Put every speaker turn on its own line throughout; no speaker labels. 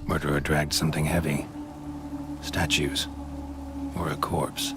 Murderer dragged something heavy. Statues. Or a corpse.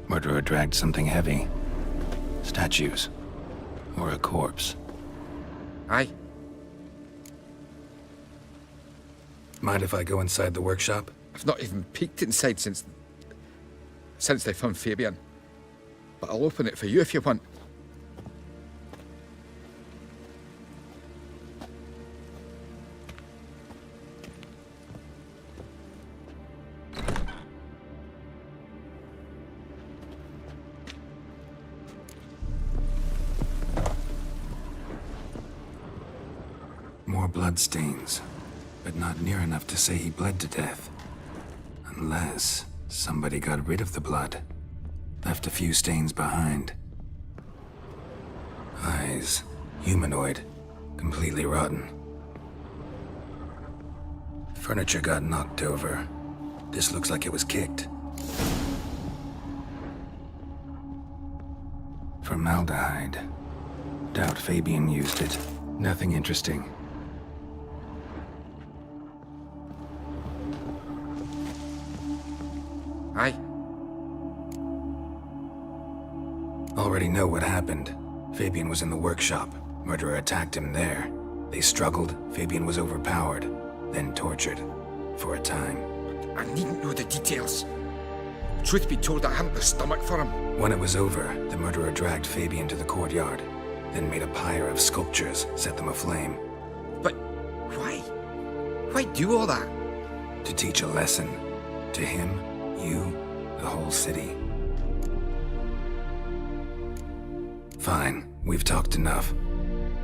Murderer dragged something heavy. Statues. Or a corpse.
Aye.
Mind if I go inside the workshop?
I've not even peeked inside since they found Fabian. But I'll open it for you if you want.
More bloodstains, but not near enough to say he bled to death. Unless somebody got rid of the blood. Left a few stains behind. Eyes, humanoid, completely rotten. Furniture got knocked over. This looks like it was kicked. Formaldehyde. Doubt Fabian used it. Nothing interesting.
Aye.
Already know what happened. Fabian was in the workshop. Murderer attacked him there. They struggled. Fabian was overpowered, then tortured. For a time.
I needn't know the details. Truth be told, I hadn't the stomach for him.
When it was over, the murderer dragged Fabian to the courtyard, then made a pyre of sculptures, set them aflame.
But why? Why do all that?
To teach a lesson. To him, you, the whole city. Fine, we've talked enough.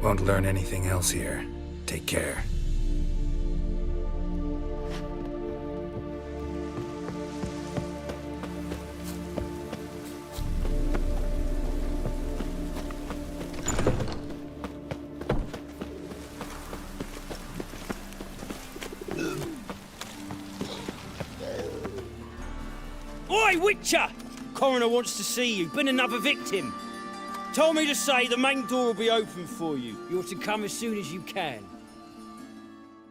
Won't learn anything else here. Take care.
Oi, Witcher! Coroner wants to see you. Been another victim. Told me to say the main door will be open for you. You're to come as soon as you can.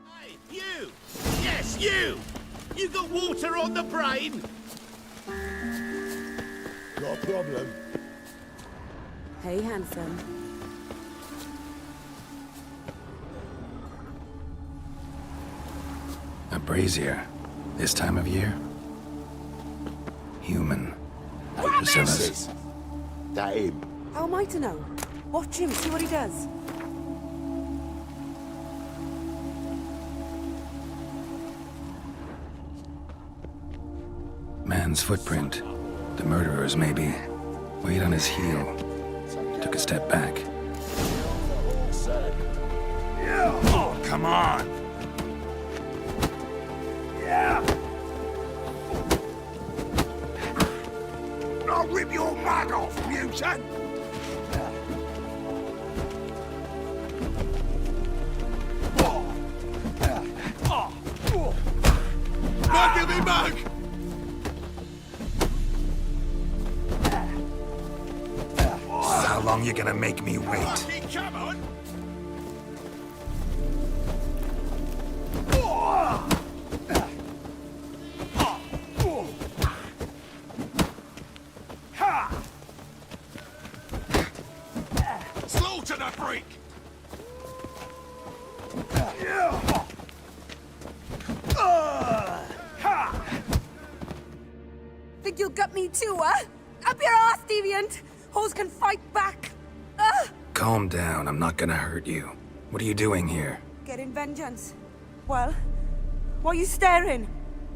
Hey, you! Yes, you! You got water on the brain? Got a problem?
Hey, handsome.
A brazier. This time of year? Human. Bacillus.
That him?
How am I to know? Watch him, see what he does.
Man's footprint. The murderer's, maybe. Weight on his heel. Took a step back.
Oh, come on! Yeah! I'll rip your mug off, mutant! Mug me mug!
How long you gonna make me wait?
Come on! Slaughter the freak!
stick up me too, huh? Up your ass, deviant! Hoes can fight back!
Calm down, I'm not gonna hurt you. What are you doing here?
Getting vengeance. Well, why are you staring?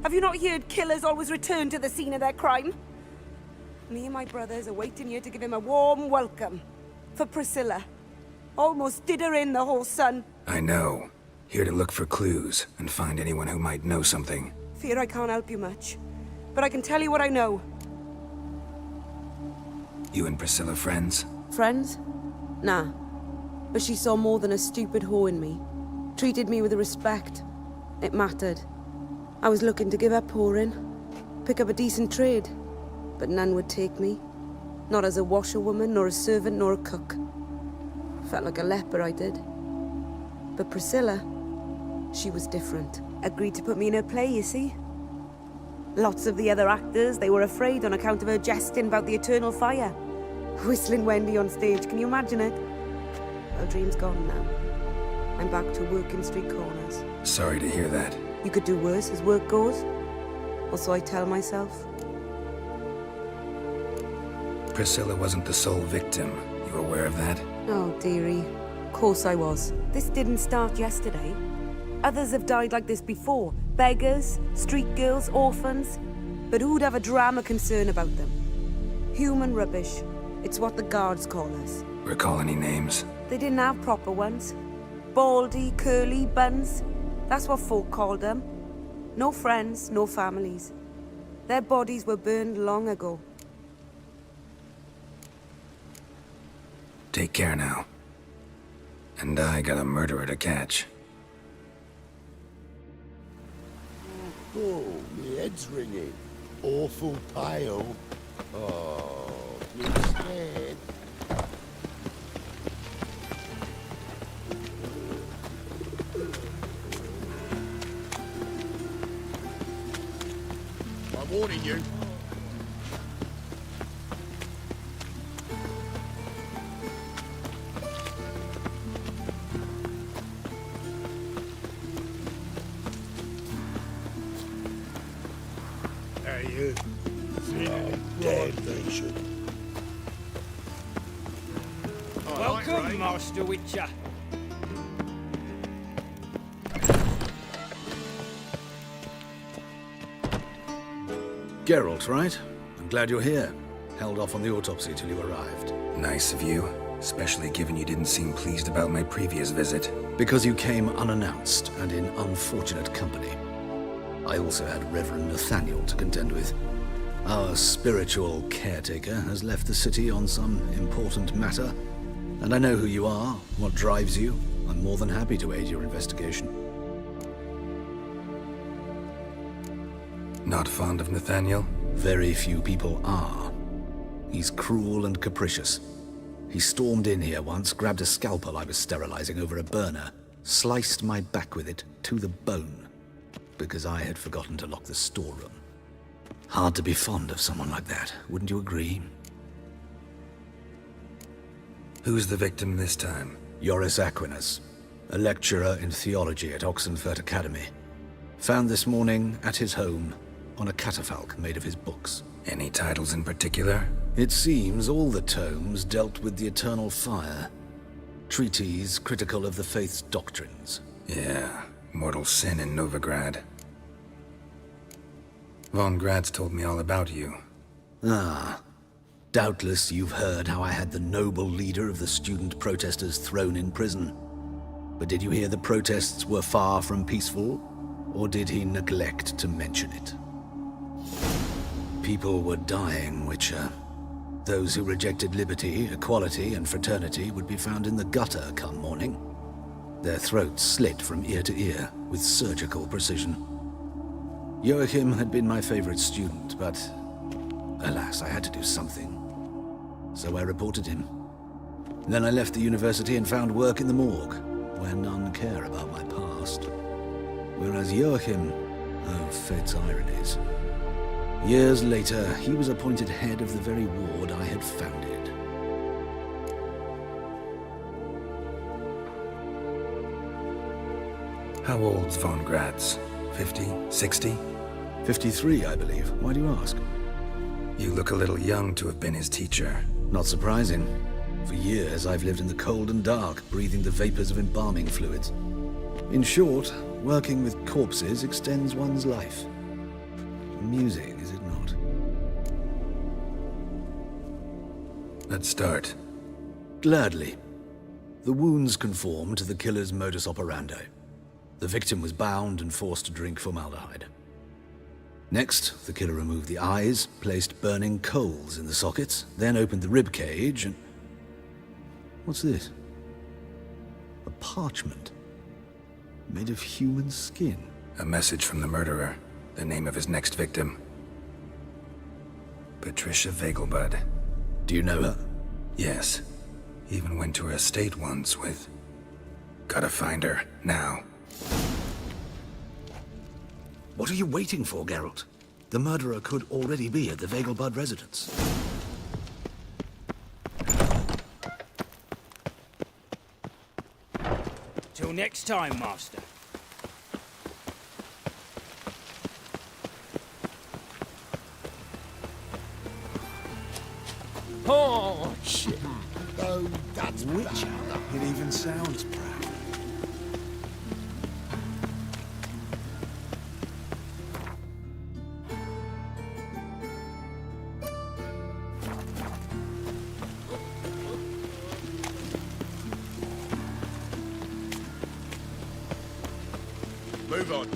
Have you not heard killers always return to the scene of their crime? Me and my brothers are waiting here to give him a warm welcome. For Priscilla. Almost did her in, the whole son.
I know. Here to look for clues and find anyone who might know something.
Fear I can't help you much. But I can tell you what I know.
You and Priscilla friends?
Friends? Nah. But she saw more than a stupid whore in me. Treated me with respect. It mattered. I was looking to give up whoring. Pick up a decent trade. But none would take me. Not as a washerwoman, nor a servant, nor a cook. Felt like a leper, I did. But Priscilla, she was different. Agreed to put me in her play, you see? Lots of the other actors, they were afraid on account of her jesting about the eternal fire. Whistling Wendy on stage, can you imagine it? Well, dream's gone now. I'm back to working street corners.
Sorry to hear that.
You could do worse as work goes. Or so I tell myself.
Priscilla wasn't the sole victim. You aware of that?
Oh, dearie. Of course I was. This didn't start yesterday. Others have died like this before. Beggars, street girls, orphans. But who'd have a drama concern about them? Human rubbish. It's what the guards call us.
Recall any names?
They didn't have proper ones. Baldy, curly, buns. That's what folk called them. No friends, no families. Their bodies were burned long ago.
Take care now. And I got a murderer to catch.
Oh, my head's ringing. Awful pale. Oh, please stand. I'm warning you. You. Damnation.
Welcome, Master Witcher.
Geralt, right? I'm glad you're here. Held off on the autopsy till you arrived.
Nice of you, especially given you didn't seem pleased about my previous visit.
Because you came unannounced and in unfortunate company. I also had Reverend Nathaniel to contend with. Our spiritual caretaker has left the city on some important matter, and I know who you are, what drives you. I'm more than happy to aid your investigation.
Not fond of Nathaniel?
Very few people are. He's cruel and capricious. He stormed in here once, grabbed a scalpel I was sterilizing over a burner, sliced my back with it to the bone, because I had forgotten to lock the storeroom. Hard to be fond of someone like that, wouldn't you agree?
Who's the victim this time?
Joris Aquinas, a lecturer in theology at Oxenfurt Academy. Found this morning at his home on a catafalque made of his books.
Any titles in particular?
It seems all the tomes dealt with the eternal fire. Treatises critical of the faith's doctrines.
Yeah, mortal sin in Novigrad. Von Gratz told me all about you.
Ah. Doubtless you've heard how I had the noble leader of the student protesters thrown in prison. But did you hear the protests were far from peaceful? Or did he neglect to mention it? People were dying, Witcher. Those who rejected liberty, equality, and fraternity would be found in the gutter come morning. Their throats slit from ear to ear with surgical precision. Joachim had been my favorite student, but alas, I had to do something. So I reported him. Then I left the university and found work in the morgue, where none care about my past. Whereas Joachim, oh, fate's ironies. Years later, he was appointed head of the very ward I had founded.
How old's Von Gratz? 50? 60?
53, I believe. Why do you ask?
You look a little young to have been his teacher.
Not surprising. For years, I've lived in the cold and dark, breathing the vapors of embalming fluids. In short, working with corpses extends one's life. Amusing, is it not?
Let's start.
Gladly. The wounds conform to the killer's modus operandi. The victim was bound and forced to drink formaldehyde. Next, the killer removed the eyes, placed burning coals in the sockets, then opened the rib cage and... What's this? A parchment. Made of human skin.
A message from the murderer. The name of his next victim. Patricia Vegelbud.
Do you know her?
Yes. Even went to her estate once with... Gotta find her, now.
What are you waiting for, Geralt? The murderer could already be at the Vegelbud residence.
Till next time, Master.
Oh, shit. Oh, that's
Witcher.
bad.
It even sounds proud.
Move on.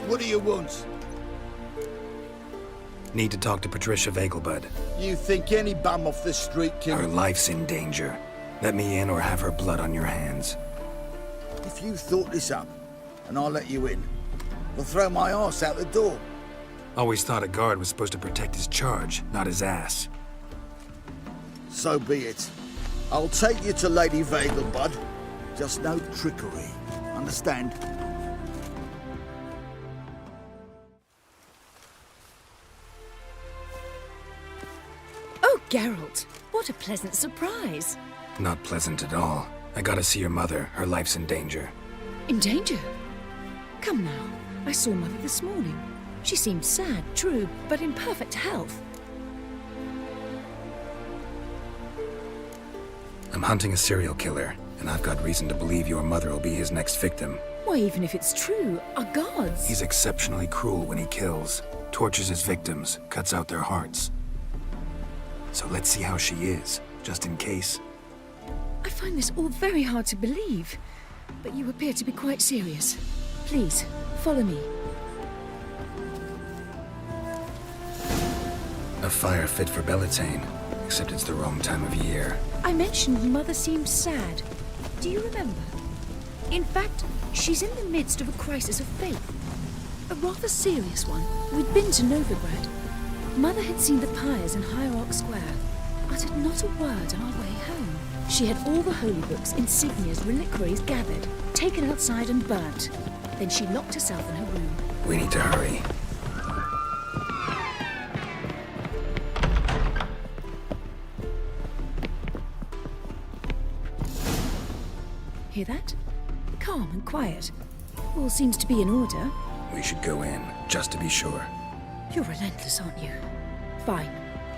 What do you want?
Need to talk to Patricia Vegelbud.
You think any bum off the street
Her
can...
life's in danger. Let me in or have her blood on your hands.
If you thought this up, and I'll let you in, I'll throw my arse out the door.
Always thought a guard was supposed to protect his charge, not his ass.
So be it. I'll take you to Lady Vegelbud. Just no trickery. Understand?
Oh, Geralt, what a pleasant surprise.
Not pleasant at all. I gotta see your mother. Her life's in danger.
In danger? Come now, I saw Mother this morning. She seemed sad, true, but in perfect health.
I'm hunting a serial killer, and I've got reason to believe your mother will be his next victim.
Why, even if it's true, our gods...
He's exceptionally cruel when he kills, tortures his victims, cuts out their hearts. So let's see how she is, just in case.
I find this all very hard to believe, but you appear to be quite serious. Please, follow me.
A fire fit for Bellatane, except it's the wrong time of year.
I mentioned Mother seemed sad. Do you remember? In fact, she's in the midst of a crisis of faith. A rather serious one. We'd been to Novigrad. Mother had seen the pyres in Hierarch Square, uttered not a word on our way home. She had all the holy books, insignias, reliquaries gathered, taken outside and burnt. Then she locked herself in her room.
We need to hurry.
Hear that? Calm and quiet. All seems to be in order.
We should go in, just to be sure.
You're relentless, aren't you? Fine.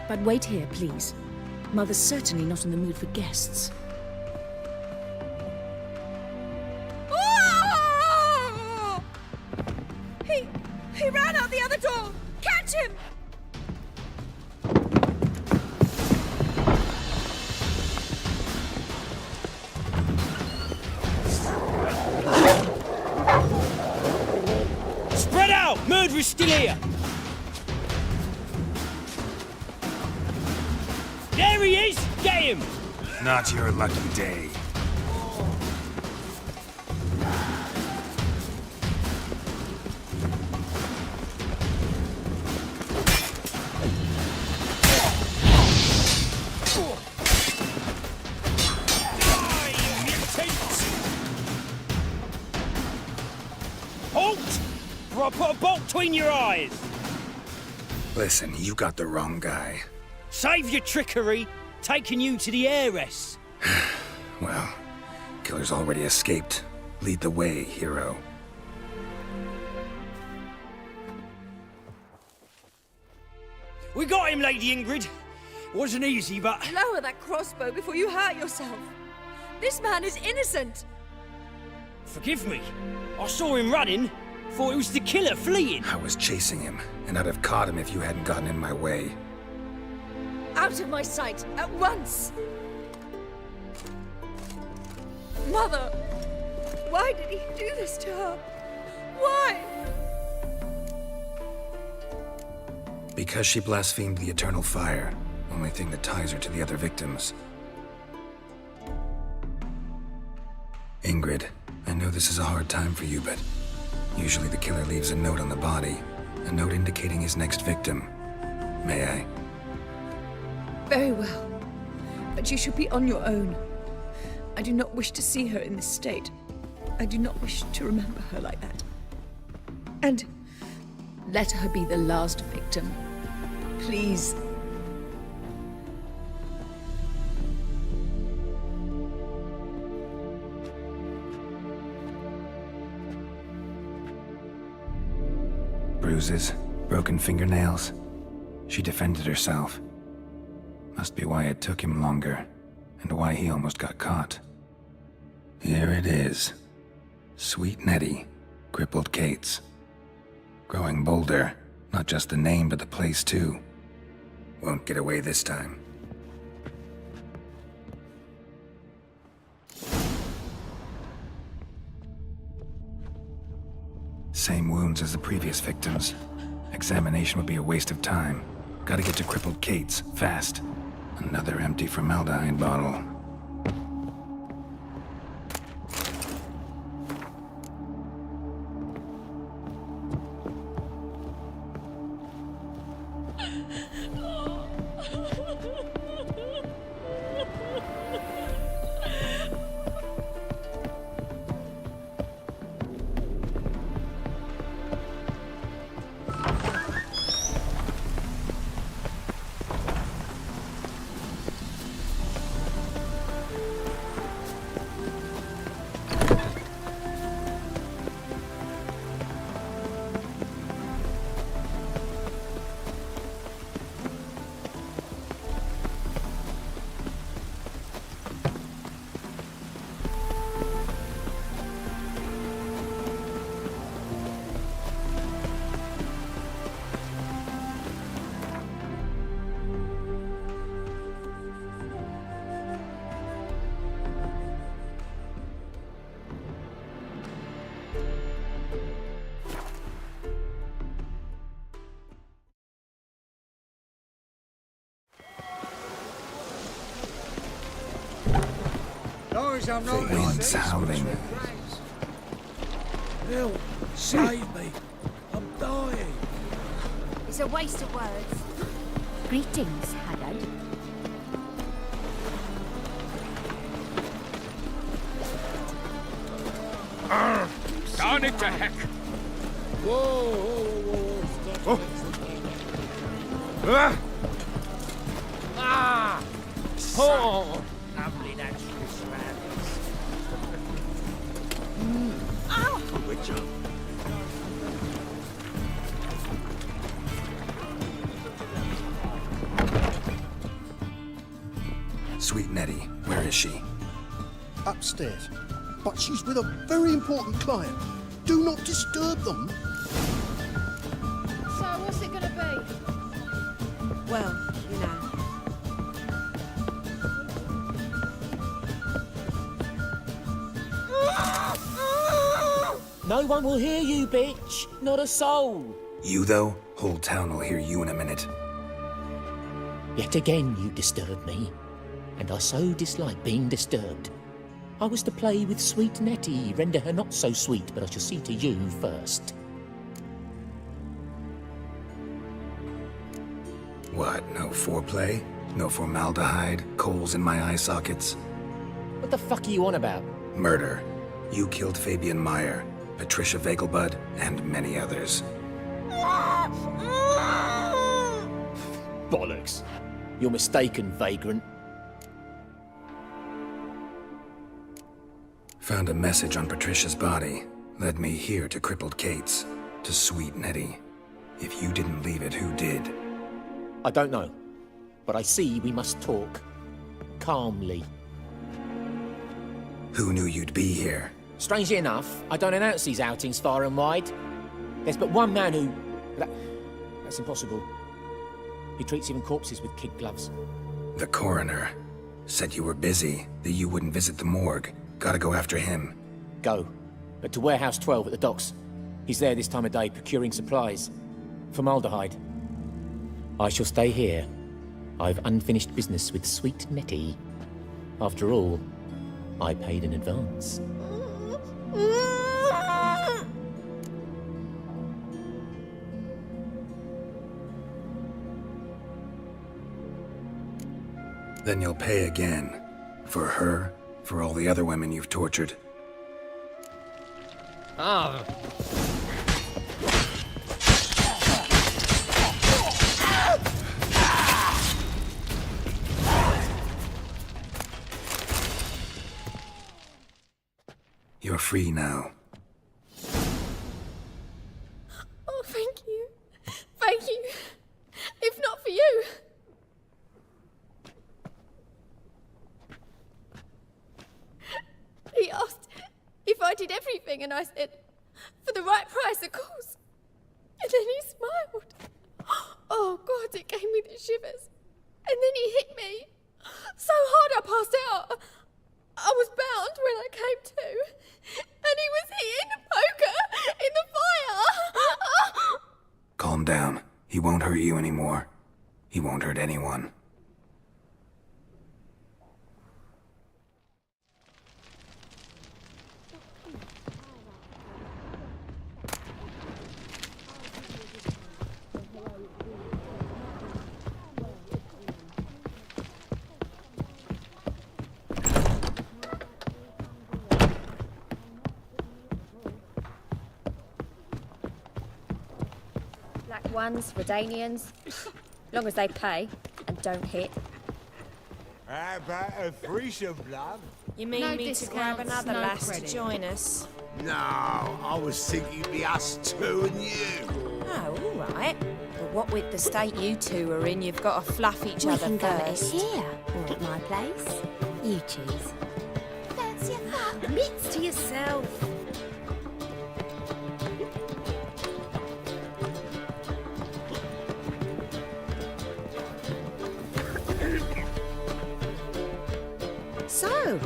But wait here, please. Mother's certainly not in the mood for guests. He ran out the other door! Catch him!
Spread out! Murderer's still here! There he is! Get him!
Not your lucky day.
Halt! Or I'll put a bolt between your eyes.
Listen, you got the wrong guy.
Save your trickery, taking you to the heiress.
Well, killer's already escaped. Lead the way, hero.
We got him, Lady Ingrid. Wasn't easy, but...
Lower that crossbow before you hurt yourself. This man is innocent.
Forgive me. I saw him running. Thought it was the killer fleeing.
I was chasing him, and I'd have caught him if you hadn't gotten in my way.
Out of my sight, at once! Mother! Why did he do this to her? Why?
Because she blasphemed the eternal fire. Only thing that ties her to the other victims. Ingrid, I know this is a hard time for you, but usually the killer leaves a note on the body. A note indicating his next victim. May I?
Very well. But you should be on your own. I do not wish to see her in this state. I do not wish to remember her like that. And let her be the last victim. Please.
Bruises, broken fingernails. She defended herself. Must be why it took him longer, and why he almost got caught. Here it is. Sweet Nettie, crippled Kate's. Growing bolder, not just the name, but the place too. Won't get away this time. Same wounds as the previous victims. Examination would be a waste of time. Gotta get to crippled Kate's, fast. Another empty formaldehyde bottle. The wind's howling.
Help! Save me! I'm dying!
It's a waste of words. Greetings, Haggard.
Darn it to heck!
Whoa!
Oh! Lovely natural surroundings. Witcher.
Sweet Nettie, where is she?
Upstairs. But she's with a very important client. Do not disturb them.
So, what's it gonna be?
Well, you know.
No one will hear you, bitch. Not a soul.
You, though? Whole town will hear you in a minute.
Yet again you disturb me, and I so dislike being disturbed. I was to play with sweet Nettie, render her not so sweet, but I shall see to you first.
What, no foreplay? No formaldehyde? Coals in my eye sockets?
What the fuck are you on about?
Murder. You killed Fabian Meyer. Patricia Vegelbud, and many others.
Bollocks. You're mistaken, vagrant.
Found a message on Patricia's body. Led me here to crippled Kate's, to sweet Nettie. If you didn't leave it, who did?
I don't know, but I see we must talk. Calmly.
Who knew you'd be here?
Strangely enough, I don't announce these outings far and wide. There's but one man who... That's impossible. He treats even corpses with kid gloves.
The coroner. Said you were busy, that you wouldn't visit the morgue. Gotta go after him.
Go. But to Warehouse 12 at the docks. He's there this time of day, procuring supplies. Formaldehyde. I shall stay here. I've unfinished business with sweet Nettie. After all, I paid in advance.
Then you'll pay again. For her, for all the other women you've tortured.
Ah!
You're free now.
Oh, thank you. Thank you. If not for you. He asked if I did everything, and I said, for the right price, of course. And then he smiled. Oh, God, it gave me the shivers. And then he hit me. So hard I passed out. I was bound when I came to. And he was hitting the poker in the fire.
Calm down. He won't hurt you anymore. He won't hurt anyone.
Black ones, Redanians. Long as they pay and don't hit.
How about a threesome, love?
You mean me to grab another lass to join us?
No, I was thinking it'd be us two and you.
Oh, all right. But what with the state you two are in, you've got to fluff each other
We can go at it
first.
here or at my place. You choose.
Fancy a fuck? Mitts to yourself.
So,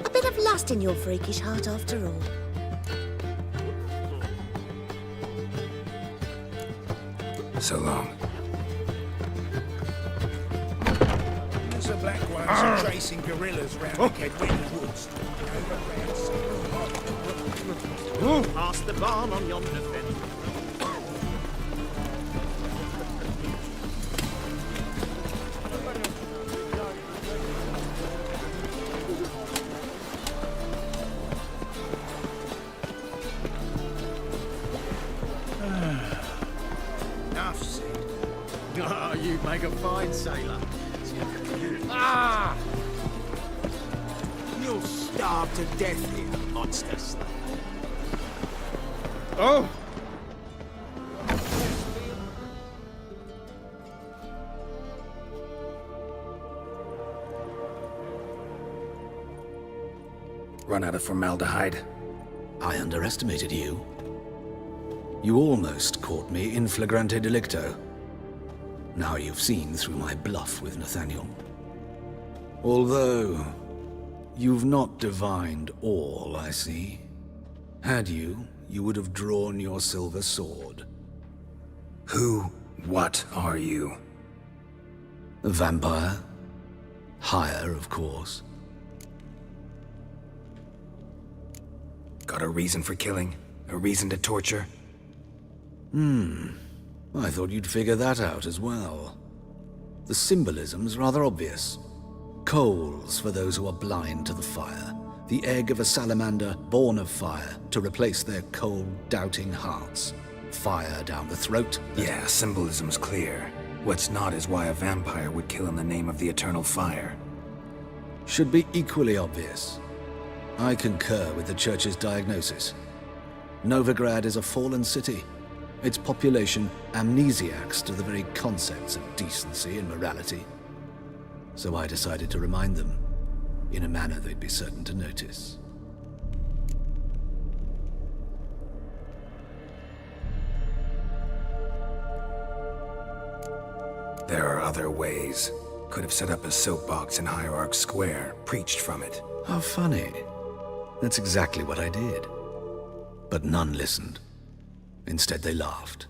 a bit of lust in your freakish heart after all.
So long.
There's a black one chasing gorillas round the Kedwin Woods. Past the barn on yonder fence. Enough said. Oh, you make a fine sailor. Ah! You'll starve to death here, monster slayer. Oh!
Run out of formaldehyde.
I underestimated you. You almost caught me in flagrante delicto. Now you've seen through my bluff with Nathaniel. Although, you've not divined all, I see. Had you, you would have drawn your silver sword.
What are you?
A vampire. Higher, of course.
Got a reason for killing? A reason to torture?
I thought you'd figure that out as well. The symbolism's rather obvious. Coals for those who are blind to the fire, The egg of a salamander born of fire to replace their cold, doubting hearts. Fire down the throat.
Yeah, symbolism's clear. What's not is why a vampire would kill in the name of the eternal fire.
Should be equally obvious. I concur with the Church's diagnosis. Novigrad is a fallen city. Its population amnesiacs to the very concepts of decency and morality. So I decided to remind them, in a manner they'd be certain to notice.
There are other ways. Could have set up a soapbox in Hierarch Square, preached from it.
How funny. That's exactly what I did. But none listened. Instead they laughed,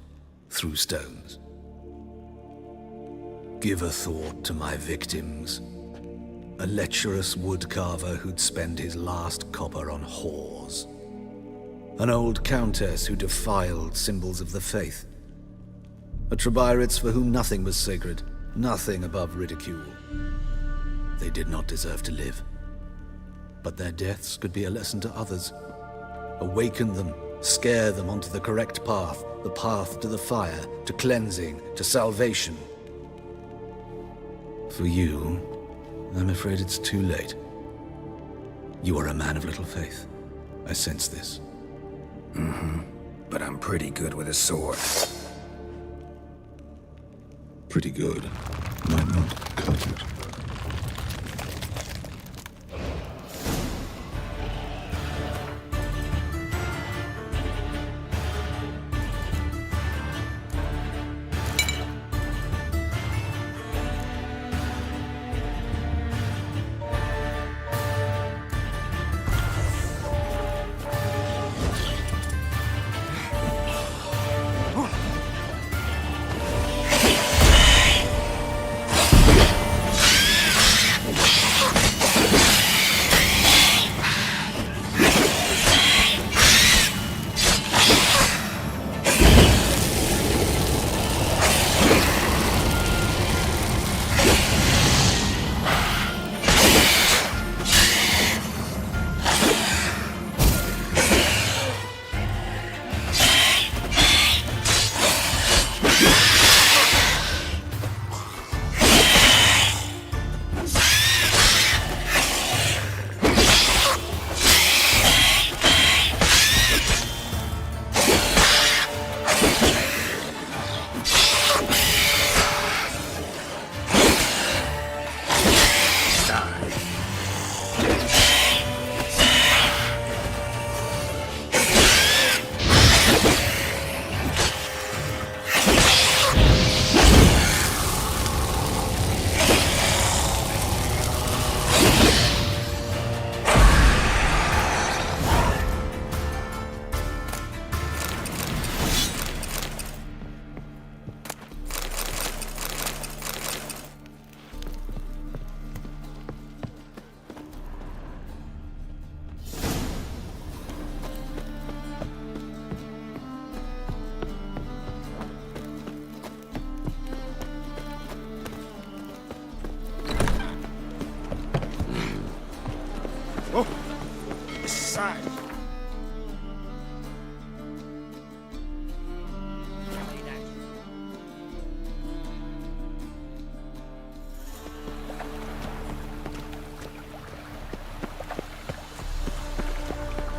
threw stones. Give a thought to my victims. A lecherous woodcarver who'd spend his last copper on whores. An old countess who defiled symbols of the faith. A Trebirates for whom nothing was sacred, nothing above ridicule. They did not deserve to live. But their deaths could be a lesson to others. Awaken them, scare them onto the correct path, the path to the fire, to cleansing, to salvation. For you, I'm afraid it's too late. You are a man of little faith. I sense this.
But I'm pretty good with a sword.
Pretty good. Might not cut it.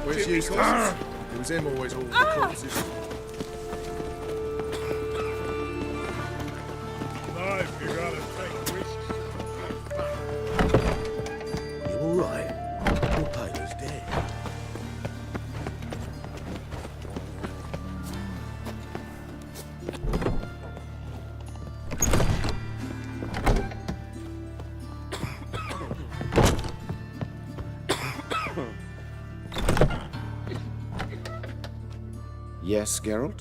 Where's Eustace? It was him always all the corpses.
Life, you gotta take risks.
You all right? Your paler's dead.
Yes, Geralt?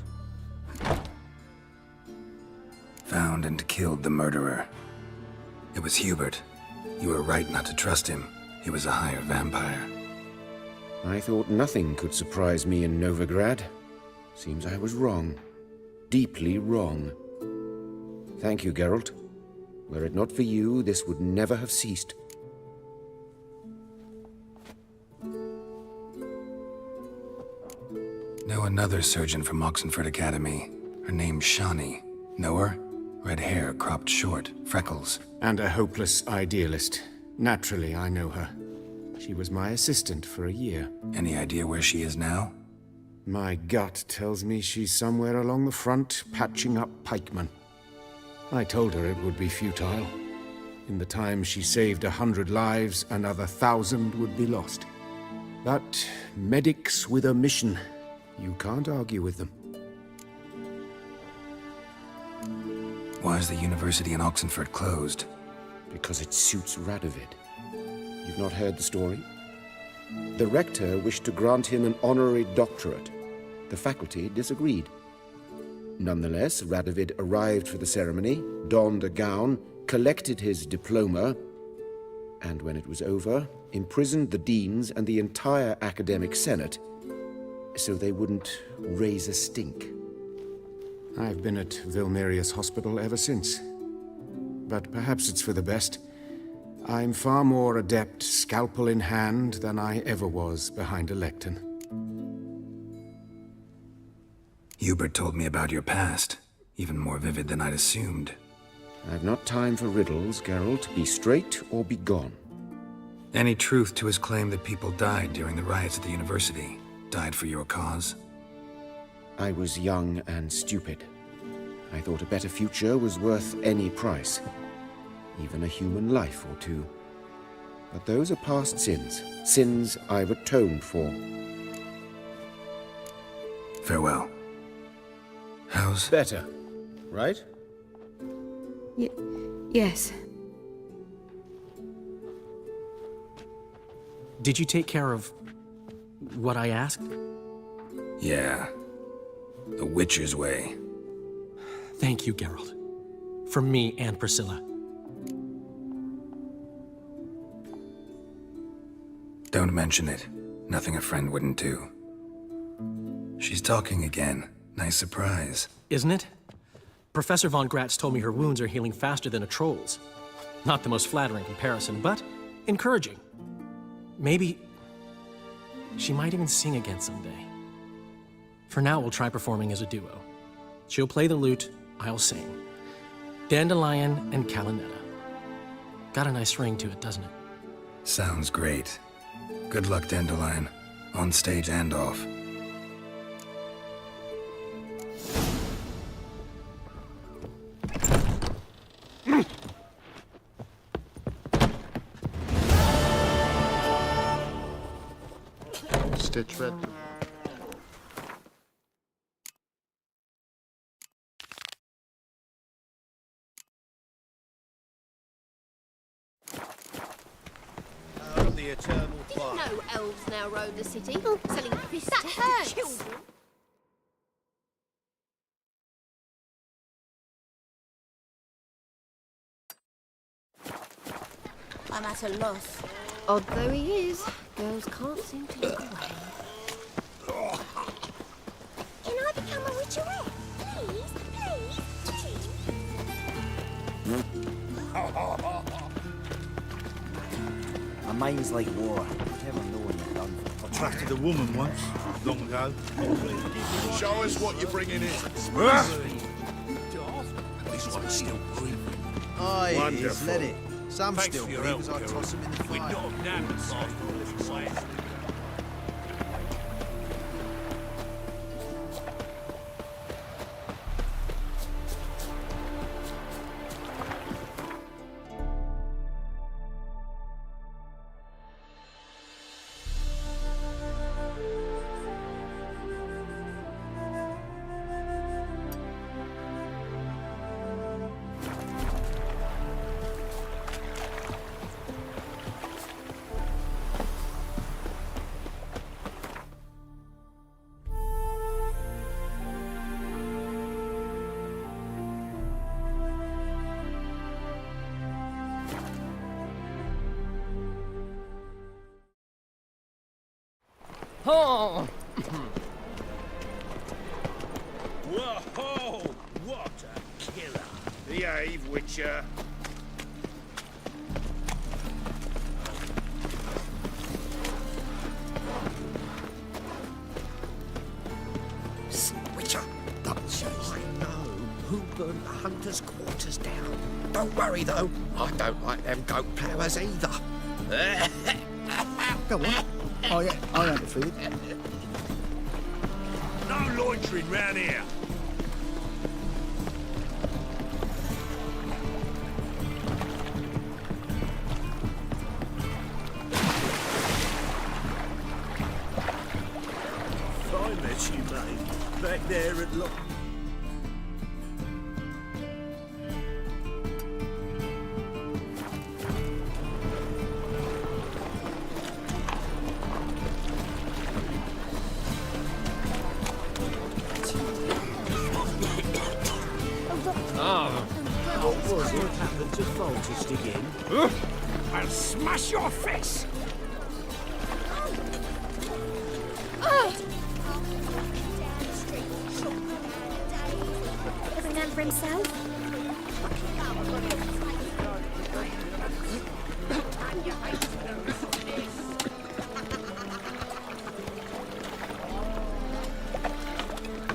Found and killed the murderer. It was Hubert. You were right not to trust him. He was a hired vampire.
I thought nothing could surprise me in Novigrad. Seems I was wrong. Deeply wrong. Thank you, Geralt. Were it not for you, this would never have ceased.
Know another surgeon from Oxenford Academy. Her name's Shawnee. Know her? Red hair, cropped short, freckles.
And a hopeless idealist. Naturally, I know her. She was my assistant for a year.
Any idea where she is now?
My gut tells me she's somewhere along the front, patching up pikemen. I told her it would be futile. In the time she saved 100 lives, another 1,000 would be lost. But medics with a mission. You can't argue with them.
Why is the university in Oxenford closed?
Because it suits Radovid. You've not heard the story? The rector wished to grant him an honorary doctorate. The faculty disagreed. Nonetheless, Radovid arrived for the ceremony, donned a gown, collected his diploma, and when it was over, imprisoned the deans and the entire academic senate so they wouldn't raise a stink. I've been at Vilmerius Hospital ever since. But perhaps it's for the best. I'm far more adept, scalpel in hand, than I ever was behind a lectern.
Hubert told me about your past, even more vivid than I'd assumed.
I've not time for riddles, Geralt. Be straight or be gone.
Any truth to his claim that people died during the riots at the university? Died for your cause?
I was young and stupid. I thought a better future was worth any price. Even a human life or two. But those are past sins. Sins I've atoned for.
Farewell. How's...
Better, right?
Yes.
Did you take care of what I asked?
Yeah. The Witcher's way.
Thank you, Geralt. From me and Priscilla.
Don't mention it. Nothing a friend wouldn't do. She's talking again. Nice surprise.
Isn't it? Professor von Gratz told me her wounds are healing faster than a troll's. Not the most flattering comparison, but encouraging. Maybe she might even sing again someday. For now, we'll try performing as a duo. She'll play the lute, I'll sing. Dandelion and Calinetta. Got a nice ring to it, doesn't it?
Sounds great. Good luck, Dandelion. On stage and off.
Stitch red.
The eternal
Did you know elves now roam the city, selling fish to children? I'm at a loss. Odd though he is, girls can't seem to look away. Can I become a witcherette? Please, please, please.
My mind's like water. Never know when you're done.
I trusted a woman once, long ago.
Show us what you're bringing in.
This one's still breathing.
Aye, it is,
Wonderful.
let it. Some
Thanks
still
for your
breathe as I
help,
toss them in the
We're
fire.
not damn fast.
Oh!
Whoa! What a killer! Behave, Witcher.
who burnt the hunters' quarters down. Don't worry, though. I don't like them goat ploughers either.
Go on. I interfered.
No loitering round here. I met you, mate. Back there at Lock.
What was it happened to voltage again?
I'll smash your face!
Doesn't gun for himself.